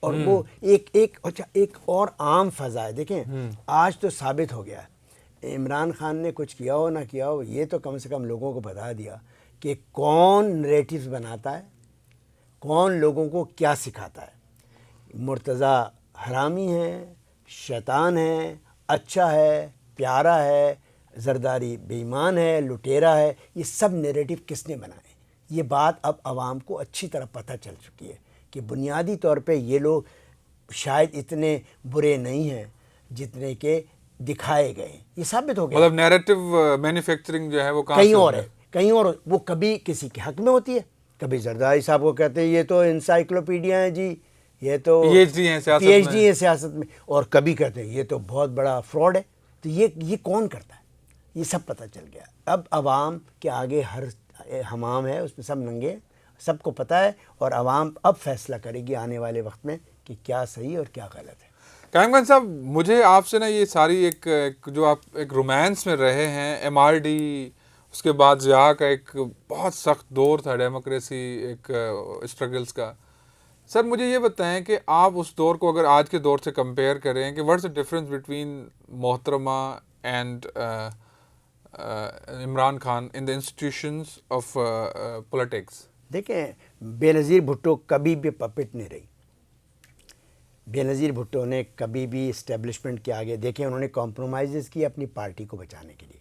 اور وہ ایک اور عام فضا ہے. دیکھیں آج تو ثابت ہو گیا ہے عمران خان نے کچھ کیا ہو نہ کیا ہو، یہ تو کم سے کم لوگوں کو بتا دیا کہ کون نریٹیوز بناتا ہے، کون لوگوں کو کیا سکھاتا ہے. مرتضیٰ حرامی ہے، شیطان ہے، اچھا ہے، پیارا ہے، زرداری بے ایمان ہے، لٹیرا ہے. یہ سب نیریٹو کس نے بنائے؟ یہ بات اب عوام کو اچھی طرح پتہ چل چکی ہے کہ بنیادی طور پہ یہ لوگ شاید اتنے برے نہیں ہیں جتنے کہ دکھائے گئے. یہ ثابت ہو گیا. مطلب نیریٹو مینوفیکچرنگ جو ہے وہ کہیں اور ہے، کہیں اور. وہ کبھی کسی کے حق میں ہوتی ہے، کبھی زرداری صاحب کو کہتے ہیں یہ تو انسائکلوپیڈیا ہیں جی، یہ تو پی ایچ ڈی ہیں سیاست میں، اور کبھی کہتے ہیں یہ تو بہت بڑا فراڈ ہے. تو یہ کون کرتا ہے؟ یہ سب پتہ چل گیا. اب عوام کے آگے ہر حمام ہے، اس میں سب ننگے، سب کو پتہ ہے. اور عوام اب فیصلہ کرے گی آنے والے وقت میں کہ کیا صحیح اور کیا غلط ہے. قائم خان صاحب مجھے آپ سے نا یہ ساری ایک جو آپ ایک رومانس میں رہے ہیں، ایم آر ڈی، اس کے بعد ضیاء کا ایک بہت سخت دور تھا ڈیموکریسی ایک اسٹرگلز کا. سر مجھے یہ بتائیں کہ آپ اس دور کو اگر آج کے دور سے کمپیئر کریں کہ واٹس دا ڈفرینس بٹوین محترمہ and Imran Khan in the institutions of politics. دیکھیں بے نظیر بھٹو کبھی بھی پپٹ نہیں رہی. بے نظیر بھٹو نے کبھی بھی اسٹیبلشمنٹ کے آگے، دیکھیں انہوں نے کمپرومائزز کی اپنی پارٹی کو بچانے کے لیے،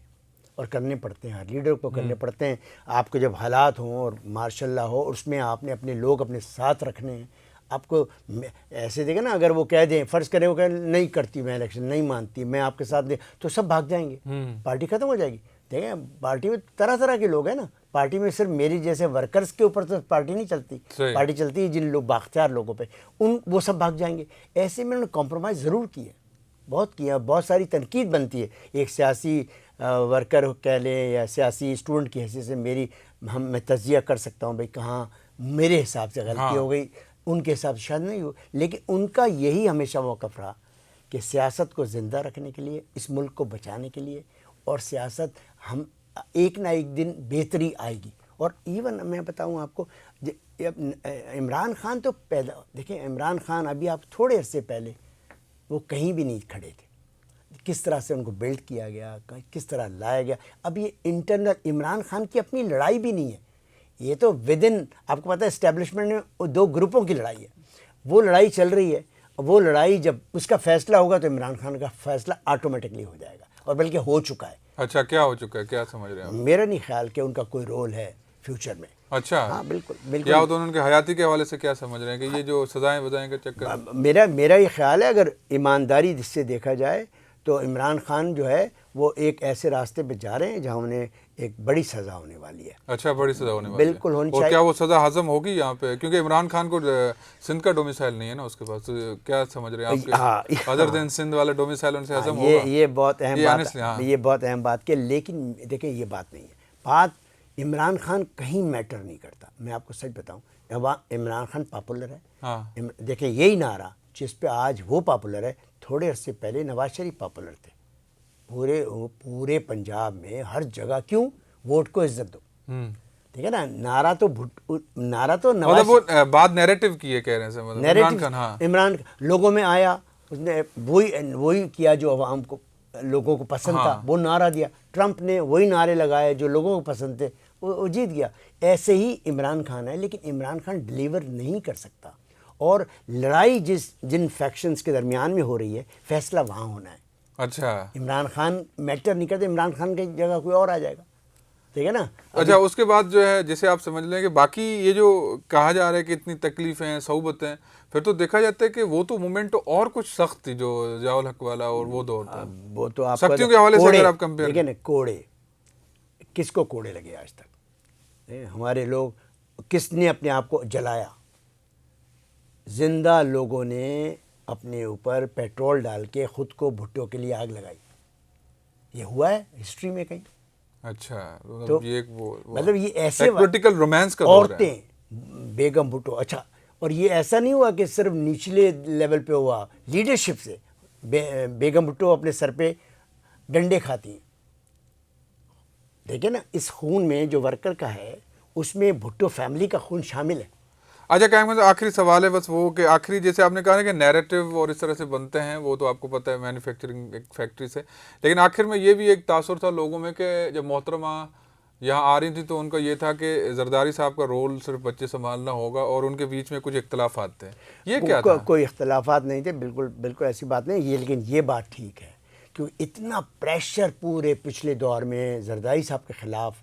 اور کرنے پڑتے ہیں، ہر لیڈر کو کرنے پڑتے ہیں. آپ کو جب حالات ہوں اور مارشاء اللہ ہو، اس میں آپ نے اپنے لوگ اپنے ساتھ رکھنے ہیں. آپ کو ایسے دیکھیں نا، اگر وہ کہہ دیں، فرض کریں وہ کہ نہیں کرتی میں الیکشن، نہیں مانتی میں آپ کے ساتھ دیں، تو سب بھاگ جائیں گے، پارٹی ختم ہو جائے گی. دیکھیں پارٹی میں طرح طرح کے لوگ ہیں نا. پارٹی میں صرف میری جیسے ورکرز کے اوپر تو پارٹی نہیں چلتی، پارٹی چلتی ہے جن لوگ بااختیار لوگوں پہ، وہ سب بھاگ جائیں گے. ایسے میں انہوں نے کمپرومائز ضرور کی ہے، بہت کیا. بہت ساری تنقید بنتی ہے ایک سیاسی ورکر کہہ لیں یا سیاسی اسٹوڈنٹ کی حیثیت سے. میں تجزیہ کر سکتا ہوں بھائی کہاں میرے حساب سے غلطی ہو گئی، ان کے حساب سے شاید نہیں ہو. لیکن ان کا یہی ہمیشہ موقف رہا کہ سیاست کو زندہ رکھنے کے لیے، اس ملک کو بچانے کے لیے، اور سیاست ایک نہ ایک دن بہتری آئے گی. اور ایون میں بتاؤں آپ کو عمران خان تو پیدا دیکھیں عمران خان ابھی آپ تھوڑے عرصے پہلے وہ کہیں بھی نہیں کھڑے تھے, کس طرح سے ان کو بلڈ کیا گیا, کس طرح لایا گیا. اب یہ انٹرنل عمران خان کی اپنی لڑائی بھی نہیں ہے, یہ تو ود ان آپ کو پتہ ہے اسٹیبلشمنٹ میں 2 گروپوں کی لڑائی ہے, وہ لڑائی چل رہی ہے. وہ لڑائی جب اس کا فیصلہ ہوگا تو عمران خان کا فیصلہ آٹومیٹکلی ہو جائے گا, اور بلکہ ہو چکا ہے. اچھا کیا ہو چکا ہے, کیا سمجھ رہے ہیں آپ؟ میرا نہیں خیال کہ ان کا کوئی رول ہے فیوچر میں. اچھا ہاں بالکل بالکل. یا تو ان کے حیاتی کے حوالے سے کیا سمجھ رہے ہیں کہ یہ جو سزائیں وزائیں کا چکر؟ میرا یہ خیال ہے اگر ایمانداری سے دیکھا جائے تو عمران خان جو ہے وہ ایک ایسے راستے پہ جا رہے ہیں جہاں انہیں ایک بڑی سزا ہونے والی ہے. اچھا بڑی سزا ہونے والی ہے, بالکل ہونی اور چاہیے. کیا وہ سزا ہضم ہوگی یہاں پہ؟ کیونکہ عمران خان کو سندھ کا ڈومیسائل نہیں ہے نا اس کے پاس, کیا سمجھ رہے ہیں آپ کے ادر دین سندھ والا ڈومیسائل ان سے ہضم ہوگا؟ یہ بہت اہم بات, یہ بہت اہم بات کہ لیکن دیکھیں یہ بات نہیں ہے. بات عمران خان کہیں میٹر نہیں کرتا. میں آپ کو سچ بتاؤں, عمران خان پاپولر ہے. دیکھیں یہی نعرہ جس پہ آج وہ پاپولر ہے, تھوڑے عرصے پہلے نواز شریف پاپولر تھے پورے پنجاب میں ہر جگہ. کیوں؟ ووٹ کو عزت دو. ٹھیک ہے نا, نعرہ تو مطلب وہ بات نیریٹو کی ہے کہہ رہے ہیں عمران خان. ہاں عمران لوگوں میں آیا, اس نے وہی کیا جو عوام کو لوگوں کو پسند تھا, وہ نعرہ دیا. ٹرمپ نے وہی نعرے لگائے جو لوگوں کو پسند تھے, وہ جیت گیا. ایسے ہی عمران خان ہے, لیکن عمران خان ڈلیور نہیں کر سکتا. اور لڑائی جن فیکشنز کے درمیان میں ہو رہی ہے, فیصلہ وہاں ہونا ہے. اچھا عمران خان میٹر نہیں کرتے, عمران خان کی جگہ کوئی اور آ جائے گا. ٹھیک ہے نا. اچھا اس کے بعد جو ہے جیسے آپ سمجھ لیں کہ باقی یہ جو کہا جا رہا ہے کہ اتنی تکلیفیں ہیں, صعوبتیں, پھر تو دیکھا جاتا ہے کہ وہ تو مومنٹ اور کچھ سخت تھی جو ضیاء الحق والا, اور وہ دور تھا. وہ تو آپ سختیوں کے حوالے سے اگر آپ کمپیئر دیکھیں نا, کوڑے کس کو کوڑے لگے آج تک؟ ہمارے لوگ, کس نے اپنے آپ کو جلایا؟ زندہ لوگوں نے اپنے اوپر پیٹرول ڈال کے خود کو بھٹو کے لیے آگ لگائی. یہ ہوا ہے ہسٹری میں کہیں؟ اچھا تو یہ مطلب یہ ایسے پولیٹیکل رومانس کا دور ہے. عورتیں, بیگم بھٹو. اچھا, اور یہ ایسا نہیں ہوا کہ صرف نچلے لیول پہ ہوا, لیڈرشپ سے. بیگم بھٹو اپنے سر پہ ڈنڈے کھاتی ہیں. دیکھیں نا, اس خون میں جو ورکر کا ہے اس میں بھٹو فیملی کا خون شامل ہے. اچھا قائم صاحب, آخری سوال ہے بس وہ کہ آخری جیسے آپ نے کہا نا کہ نیریٹو اور اس طرح سے بنتے ہیں, وہ تو آپ کو پتہ ہے مینوفیکچرنگ ایک فیکٹری سے, لیکن آخر میں یہ بھی ایک تاثر تھا لوگوں میں کہ جب محترمہ یہاں آ رہی تھی تو ان کا یہ تھا کہ زرداری صاحب کا رول صرف بچے سنبھالنا ہوگا, اور ان کے بیچ میں کچھ اختلافات تھے. یہ کیا تھا؟ کوئی اختلافات نہیں تھے, بالکل ایسی بات نہیں یہ. لیکن یہ بات ٹھیک ہے کیونکہ اتنا پریشر پورے پچھلے دور میں زرداری صاحب کے خلاف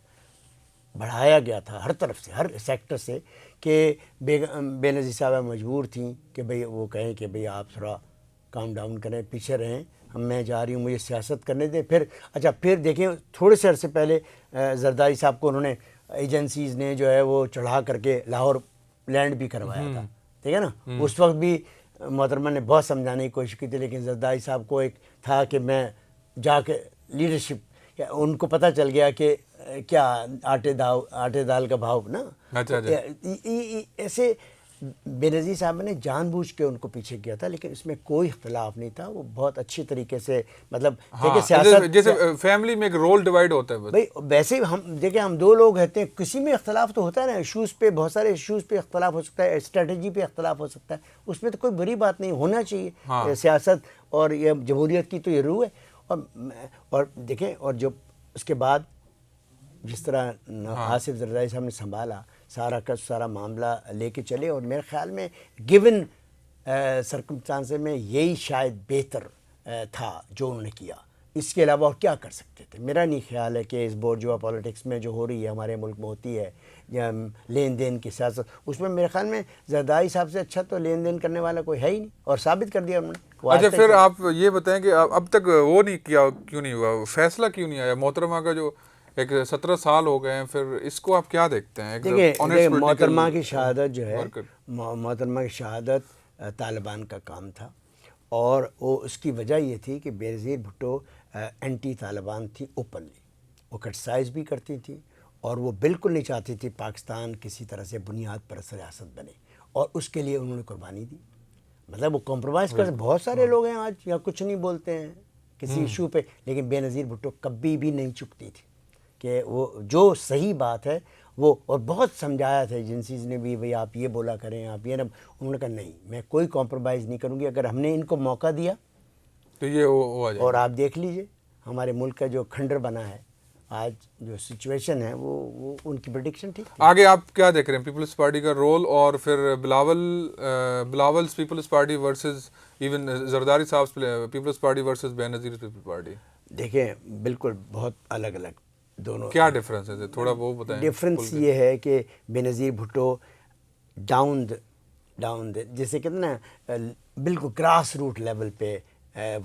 بڑھایا گیا تھا ہر طرف سے, ہر سیکٹر سے, کہ بے نظیر صاحبہ مجبور تھیں کہ بھئی وہ کہیں کہ بھئی آپ تھوڑا کام ڈاؤن کریں, پیچھے رہیں, میں جا رہی ہوں, مجھے سیاست کرنے دیں. پھر دیکھیں تھوڑے سے عرصے پہلے زرداری صاحب کو انہوں نے ایجنسیز نے جو ہے وہ چڑھا کر کے لاہور لینڈ بھی کروایا تھا. ٹھیک ہے نا. اس وقت بھی محترمہ نے بہت سمجھانے کی کوشش کی تھی, لیکن زرداری صاحب کو ایک تھا کہ میں جا کے لیڈرشپ, ان کو پتہ چل گیا کہ کیا آٹے دال کا بھاؤ نا. ایسے بے نظیر صاحب نے جان بوجھ کے ان کو پیچھے کیا تھا, لیکن اس میں کوئی اختلاف نہیں تھا. وہ بہت اچھی طریقے سے مطلب سیاست جیسے فیملی میں ایک رول ڈیوائڈ ہوتا ہے بھائی. ویسے ہم دیکھیں, ہم 2 لوگ رہتے ہیں, کسی میں اختلاف تو ہوتا ہے نا, ایشوز پہ, بہت سارے ایشوز پہ اختلاف ہو سکتا ہے, اسٹریٹجی پہ اختلاف ہو سکتا ہے, اس میں تو کوئی بری بات نہیں, ہونا چاہیے. سیاست اور یہ جمہوریت کی تو یہ روح ہے. اور دیکھیں, اور جو اس کے بعد جس طرح آصف زرداری صاحب نے سنبھالا, سارا کا سارا معاملہ لے کے چلے, اور میرے خیال میں گیون سرکمسٹانس میں یہی شاید بہتر تھا جو انہوں نے کیا. اس کے علاوہ اور کیا کر سکتے تھے؟ میرا نہیں خیال ہے کہ اس بورجوا پالیٹکس میں جو ہو رہی ہے ہمارے ملک میں ہوتی ہے, یا لین دین کی سیاست, اس میں میرے خیال میں زرداری صاحب سے اچھا تو لین دین کرنے والا کوئی ہے ہی نہیں, اور ثابت کر دیا انہوں نے. اچھا پھر آپ یہ بتائیں کہ اب تک وہ نہیں کیا, کیوں نہیں ہوا فیصلہ, کیوں نہیں آیا محترمہ کا جو ایک 17 سال ہو گئے ہیں, پھر اس کو آپ کیا دیکھتے ہیں؟ دیکھیں محترمہ کی شہادت جو ہے, محترمہ کی شہادت طالبان کا کام تھا, اور وہ اس کی وجہ یہ تھی کہ بے نظیر بھٹو اینٹی طالبان تھی اوپنلی. وہ کرٹیسائز بھی کرتی تھی, اور وہ بالکل نہیں چاہتی تھی پاکستان کسی طرح سے بنیاد پر ریاست بنے, اور اس کے لیے انہوں نے قربانی دی. مطلب وہ کمپرومائز کر, بہت سارے لوگ ہیں آج یا کچھ نہیں بولتے ہیں کسی ایشو پہ, لیکن بے نظیر بھٹو کبھی بھی نہیں چکتی تھی کہ وہ جو صحیح بات ہے وہ، اور بہت سمجھایا تھا ایجنسیز نے بھی، بھئی آپ یہ بولا کریں، آپ یہ نہ، انہوں نے کہا نہیں میں کوئی کمپرومائز نہیں کروں گی، اگر ہم نے ان کو موقع دیا تو یہ وہ آ جائے اور گا. آپ دیکھ لیجئے ہمارے ملک کا جو کھنڈر بنا ہے آج، جو سچویشن ہے وہ ان کی پریڈکشن ٹھیک تھی. آگے آپ کیا دیکھ رہے ہیں پیپلز پارٹی کا رول، اور پھر بلاولز پیپلز پارٹی ورسز ایون زرداری صاحب پیپلز پارٹی ورسز بے نظیر پیپل پارٹی؟ دیکھیں بالکل بہت الگ الگ دونوں. کیا ڈفرینس ہے تھوڑا وہ بتائیں. ڈفرینس یہ ہے کہ بے نظیر بھٹو ڈاؤن جیسے کہتے ہیں نا بالکل گراس روٹ لیول پہ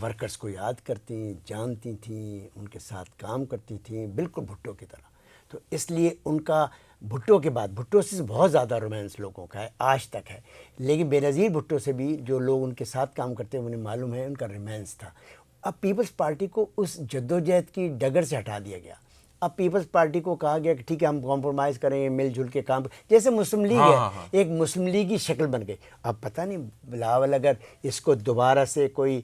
ورکرز کو یاد کرتی، جانتی تھیں، ان کے ساتھ کام کرتی تھیں بالکل بھٹو کی طرح. تو اس لیے ان کا بھٹو کے بعد، بھٹو سے بہت زیادہ رومانس لوگوں کا ہے آج تک ہے، لیکن بے نظیر بھٹو سے بھی جو لوگ ان کے ساتھ کام کرتے ہیں انہیں معلوم ہے ان کا رومانس تھا. اب پیپلز پارٹی کو اس جدوجہد کی ڈگر سے ہٹا دیا گیا. اب پیپلز پارٹی کو کہا گیا کہ ٹھیک ہے ہم کمپرومائز کریں گے، مل جل کے کام، جیسے مسلم لیگ ہے ایک مسلم لیگ کی شکل بن گئی. اب پتہ نہیں بلاول اگر اس کو دوبارہ سے کوئی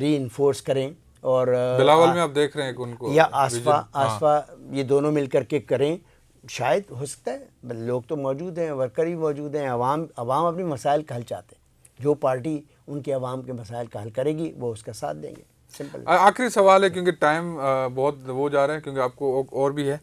ری انفورس کریں، اور بلاول میں آپ دیکھ رہے ہیں کہ ان کو یا آصفہ یہ دونوں مل کر کے کریں، شاید ہو سکتا ہے. لوگ تو موجود ہیں، ورکر بھی موجود ہیں، عوام اپنے مسائل کا حل چاہتے ہیں. جو پارٹی ان کے عوام کے مسائل کا حل کرے گی وہ اس کا ساتھ دیں گے. سمپل. آخری سوال ہے کیونکہ ٹائم بہت وہ جا رہا ہے، کیونکہ آپ کو اور بھی ہے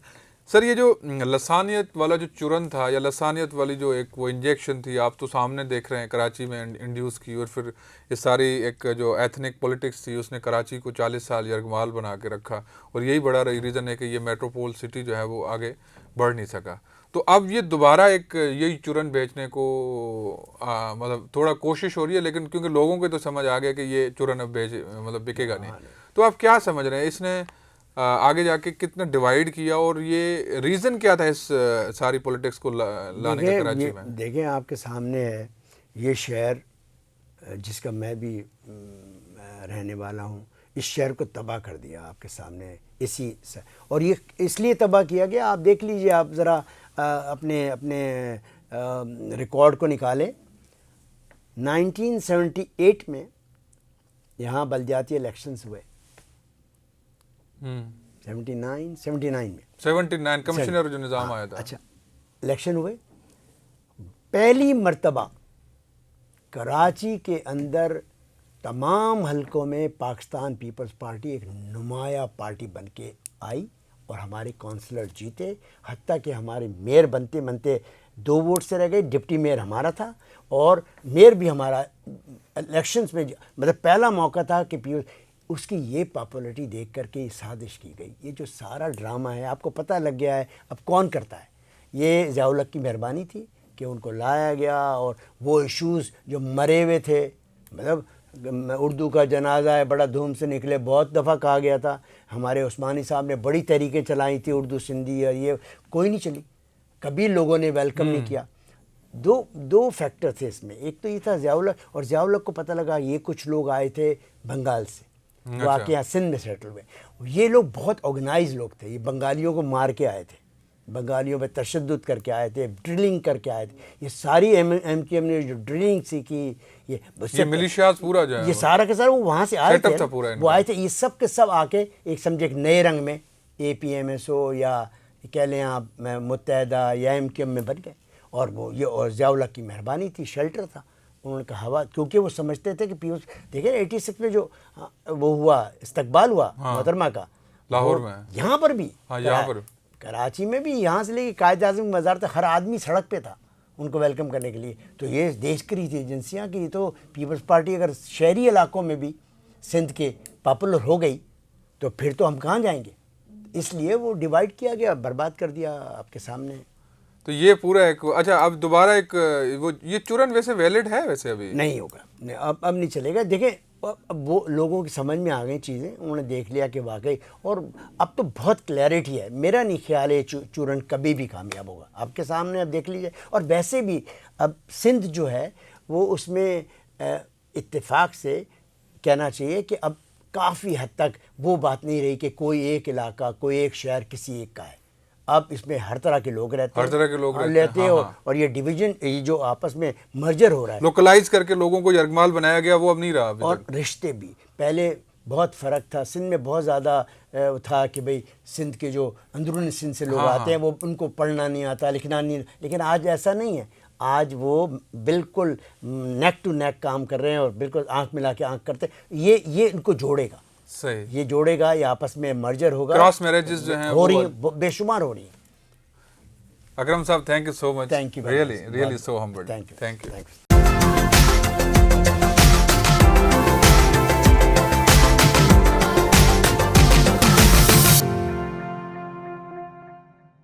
سر. یہ جو لسانیت والا جو چرن تھا، یا لسانیت والی جو ایک وہ انجیکشن تھی، آپ تو سامنے دیکھ رہے ہیں کراچی میں انڈیوس کی، اور پھر یہ ساری ایک جو ایتھنک پولیٹکس تھی اس نے کراچی کو 40 سال یرغمال بنا کے رکھا، اور یہی بڑا ریزن ہے کہ یہ میٹروپول سٹی جو ہے وہ آگے بڑھ نہیں سکا. تو اب یہ دوبارہ ایک یہی چرن بیچنے کو مطلب تھوڑا کوشش ہو رہی ہے، لیکن کیونکہ لوگوں کو تو سمجھ آ گیا کہ یہ چرن اب مطلب بکے گا نہیں. تو آپ کیا سمجھ رہے ہیں اس نے آگے جا کے کتنا ڈیوائیڈ کیا، اور یہ ریزن کیا تھا اس ساری پولیٹکس کو لانے کے کراچی میں؟ دیکھیں آپ کے سامنے ہے یہ شہر جس کا میں بھی رہنے والا ہوں، اس شہر کو تباہ کر دیا آپ کے سامنے اسی سے. اور یہ اس لیے تباہ کیا گیا، آپ دیکھ لیجئے، آپ ذرا اپنے ریکارڈ کو نکالیں. 1978 میں یہاں بلدیاتی الیکشنز ہوئے، 79 کمشنر جو نظام آیا تھا. اچھا الیکشن ہوئے، پہلی مرتبہ کراچی کے اندر تمام حلقوں میں پاکستان پیپلز پارٹی ایک نمایاں پارٹی بن کے آئی، اور ہمارے کونسلر جیتے، حتیٰ کہ ہمارے میئر بنتے 2 ووٹ سے رہ گئے. ڈپٹی میئر ہمارا تھا، اور میئر بھی ہمارا الیکشنز میں، مطلب پہلا موقع تھا کہ اس کی یہ پاپولرٹی دیکھ کر کے یہ سازش کی گئی. یہ جو سارا ڈرامہ ہے آپ کو پتہ لگ گیا ہے اب کون کرتا ہے. یہ ضیاء الحق کی مہربانی تھی کہ ان کو لایا گیا، اور وہ ایشوز جو مرے ہوئے تھے، مطلب اردو کا جنازہ ہے بڑا دھوم سے نکلے، بہت دفعہ کہا گیا تھا. ہمارے عثمانی صاحب نے بڑی تحریکیں چلائی تھی اردو سندھی، اور یہ کوئی نہیں چلی، کبھی لوگوں نے ویلکم نہیں کیا. دو فیکٹر تھے اس میں. ایک تو یہ تھا ضیاء الحق، اور ضیاء الحق کو پتہ لگا یہ کچھ لوگ آئے تھے بنگال سے، جو آ کے یہاں سندھ میں سیٹل ہوئے. یہ لوگ بہت آرگنائز لوگ تھے، یہ بنگالیوں کو مار کے آئے تھے، بنگالیوں پہ تشدد کر کے آئے تھے، ڈرلنگ کر کے آئے تھے. یہ ساری ایم کیو ایم نے جو ڈرلنگ سیکھی، یہ ملیشیاز پورا جو ہے یہ سارا کے سارا وہ وہاں سے آئے تھے، وہ آئے تھے. یہ سب کے سب آ کے ایک سمجھے ایک نئے رنگ میں اے پی ایم ایس او یا کہہ لیں آپ متحدہ یا ایم کیو ایم میں بن گئے. اور وہ یہ اور ضیاء الحق کی مہربانی تھی، شیلٹر تھا. انہوں نے کہا ہوا، کیونکہ وہ سمجھتے تھے کہ دیکھیں 86 میں جو وہ ہوا استقبال ہوا محترمہ کا لاہور میں، یہاں پر بھی، یہاں پر کراچی میں بھی، یہاں سے لے کے قائد اعظم مزار تک ہر آدمی سڑک پہ تھا ان کو ویلکم کرنے کے لیے. تو یہ دیکھ کر ہی تھی ایجنسیاں کہ یہ تو پیپلز پارٹی اگر شہری علاقوں میں بھی سندھ کے پاپولر ہو گئی تو پھر تو ہم کہاں جائیں گے. اس لیے وہ ڈیوائیڈ کیا گیا، برباد کر دیا آپ کے سامنے. تو یہ پورا ایک اچھا اب دوبارہ ایک وہ یہ چرن ویسے ویلڈ ہے ویسے ابھی نہیں ہوگا، اب نہیں چلے گا. دیکھیں اب وہ لوگوں کی سمجھ میں آ گئی چیزیں، انہوں نے دیکھ لیا کہ واقعی، اور اب تو بہت کلیئرٹی ہے. میرا نہیں خیال ہے چورن کبھی بھی کامیاب ہوگا. آپ کے سامنے اب دیکھ لیجیے. اور ویسے بھی اب سندھ جو ہے وہ اس میں اتفاق سے کہنا چاہیے کہ اب کافی حد تک وہ بات نہیں رہی کہ کوئی ایک علاقہ، کوئی ایک شہر کسی ایک کا ہے. اب اس میں ہر طرح کے لوگ رہتے ہیں، ہر طرح کے لوگ رہتے ہیں. اور یہ ڈویژن، یہ جو آپس میں مرجر ہو رہا ہے، لوکلائز کر کے لوگوں کو یرغمال بنایا گیا، وہ اب نہیں رہا. اور رشتے بھی پہلے بہت فرق تھا. سندھ میں بہت زیادہ تھا کہ بھئی سندھ کے جو اندرونی سندھ سے لوگ آتے ہیں وہ ان کو پڑھنا نہیں آتا, لکھنا نہیں, لیکن آج ایسا نہیں ہے. آج وہ بالکل نیک ٹو نیک کام کر رہے ہیں اور بالکل آنکھ ملا کے آنکھ کرتے ہیں. یہ ان کو جوڑے گا, صحیح, یہ جوڑے گا, یہ آپس میں مرجر ہوگا. کراس میرجز جو ہیں ہو رہی ہیں, بے شمار ہو رہی ہیں. اکرم صاحب, thank you so much, Thank you very much. Really so humbled, Thank you. Thank you. Thank you.